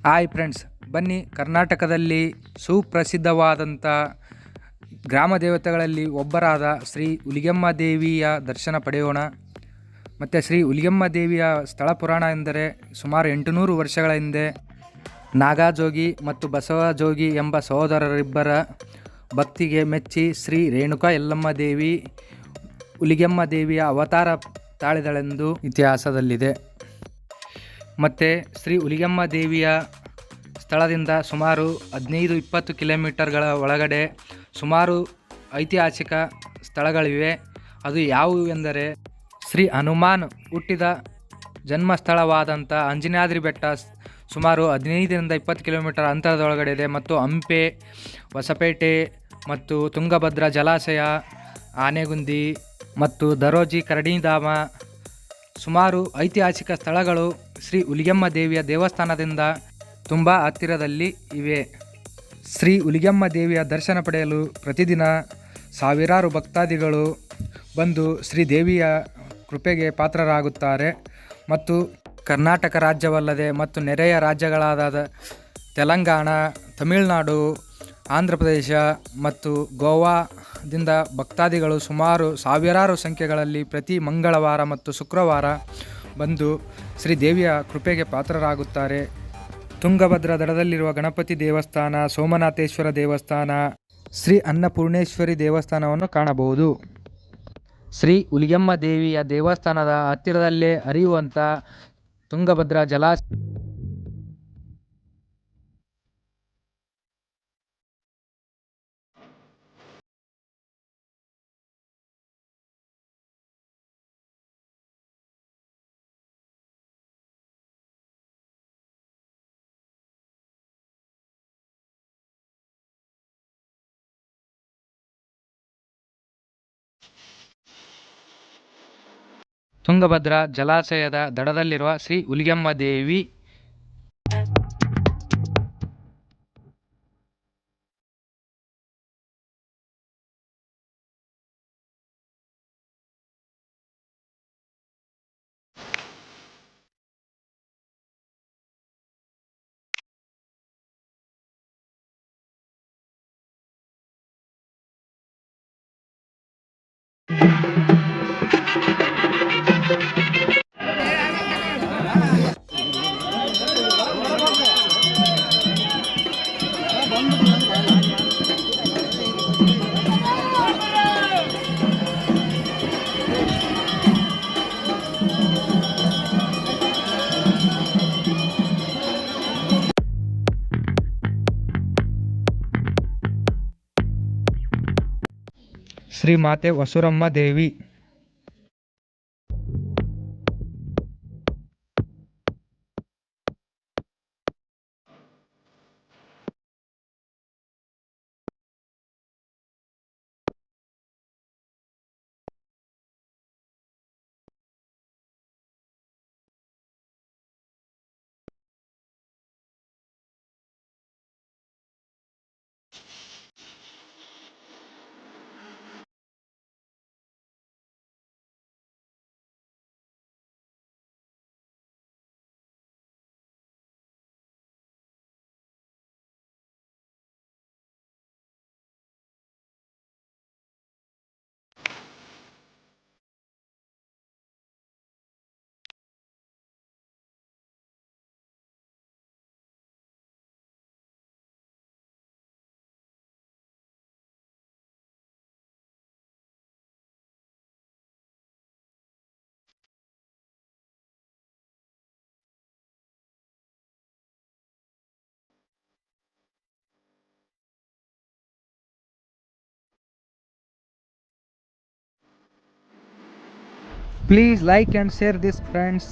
Hi friends, ಬನ್ನಿ ಕರ್ನಾಟಕದಲ್ಲಿ ಸುಪ್ರಸಿದ್ಧವಾದಂಥ ಗ್ರಾಮ ದೇವತೆಗಳಲ್ಲಿ ಒಬ್ಬರಾದ ಶ್ರೀ ಹುಲಿಗೆಮ್ಮ ದೇವಿಯ ದರ್ಶನ ಪಡೆಯೋಣ. ಮತ್ತು ಶ್ರೀ ಹುಲಿಗೆಮ್ಮ ದೇವಿಯ ಸ್ಥಳ ಪುರಾಣ ಎಂದರೆ ಸುಮಾರು 800 ವರ್ಷಗಳ ಹಿಂದೆ ನಾಗಜೋಗಿ ಮತ್ತು ಬಸವಜೋಗಿ ಎಂಬ ಸಹೋದರರಿಬ್ಬರ ಭಕ್ತಿಗೆ ಮೆಚ್ಚಿ ಶ್ರೀ ರೇಣುಕಾ ಯಲ್ಲಮ್ಮ ದೇವಿ ಹುಲಿಗೆಮ್ಮ ದೇವಿಯ ಅವತಾರ ತಾಳಿದಳೆಂದು ಇತಿಹಾಸದಲ್ಲಿದೆ. ಮತ್ತು ಶ್ರೀ ಹುಲಿಗೆಮ್ಮ ದೇವಿಯ ಸ್ಥಳದಿಂದ ಸುಮಾರು 15-20 ಕಿಲೋಮೀಟರ್ಗಳ ಒಳಗಡೆ ಸುಮಾರು ಐತಿಹಾಸಿಕ ಸ್ಥಳಗಳಿವೆ. ಅದು ಯಾವುವು ಎಂದರೆ ಶ್ರೀ ಹನುಮಾನ್ ಹುಟ್ಟಿದ ಜನ್ಮಸ್ಥಳವಾದಂಥ ಅಂಜನಾದ್ರಿ ಬೆಟ್ಟ ಸುಮಾರು 15-20 ಕಿಲೋಮೀಟರ್ ಅಂತರದೊಳಗಡೆ ಇದೆ. ಮತ್ತು ಹಂಪೆ, ಹೊಸಪೇಟೆ ಮತ್ತು ತುಂಗಭದ್ರಾ ಜಲಾಶಯ, ಆನೆಗುಂದಿ ಮತ್ತು ದರೋಜಿ ಕರಡಿಧಾಮ ಸುಮಾರು ಐತಿಹಾಸಿಕ ಸ್ಥಳಗಳು ಶ್ರೀ ಹುಲಿಗೆಮ್ಮ ದೇವಿಯ ದೇವಸ್ಥಾನದಿಂದ ತುಂಬ ಹತ್ತಿರದಲ್ಲಿ ಇವೆ. ಶ್ರೀ ಹುಲಿಗೆಮ್ಮ ದೇವಿಯ ದರ್ಶನ ಪಡೆಯಲು ಪ್ರತಿದಿನ ಸಾವಿರಾರು ಭಕ್ತಾದಿಗಳು ಬಂದು ಶ್ರೀ ದೇವಿಯ ಕೃಪೆಗೆ ಪಾತ್ರರಾಗುತ್ತಾರೆ. ಮತ್ತು ಕರ್ನಾಟಕ ರಾಜ್ಯವಲ್ಲದೆ ಮತ್ತು ನೆರೆಯ ರಾಜ್ಯಗಳಾದ ತೆಲಂಗಾಣ, ತಮಿಳುನಾಡು, ಆಂಧ್ರ ಪ್ರದೇಶ ಮತ್ತು ಗೋವಾದಿಂದ ಭಕ್ತಾದಿಗಳು ಸುಮಾರು ಸಾವಿರಾರು ಸಂಖ್ಯೆಗಳಲ್ಲಿ ಪ್ರತಿ ಮಂಗಳವಾರ ಮತ್ತು ಶುಕ್ರವಾರ ಬಂದು ಶ್ರೀ ದೇವಿಯ ಕೃಪೆಗೆ ಪಾತ್ರರಾಗುತ್ತಾರೆ. ತುಂಗಭದ್ರಾ ದಡದಲ್ಲಿರುವ ಗಣಪತಿ ದೇವಸ್ಥಾನ, ಸೋಮನಾಥೇಶ್ವರ ದೇವಸ್ಥಾನ, ಶ್ರೀ ಅನ್ನಪೂರ್ಣೇಶ್ವರಿ ದೇವಸ್ಥಾನವನ್ನು ಕಾಣಬಹುದು. ಶ್ರೀ ಹುಲಿಗೆಮ್ಮ ದೇವಿಯ ದೇವಸ್ಥಾನದ ಹತ್ತಿರದಲ್ಲೇ ಹರಿಯುವಂಥ ತುಂಗಭದ್ರಾ ಜಲಾಶಯ ತುಂಗಭದ್ರಾ ಜಲಾಶಯದ ದಡದಲ್ಲಿರುವ ಶ್ರೀ ಹುಲಿಗೆಮ್ಮ ದೇವಿ ಶ್ರೀ ಮಾತೆ ವಸುರಮ್ಮ ದೇವಿ. Please like and share this, friends.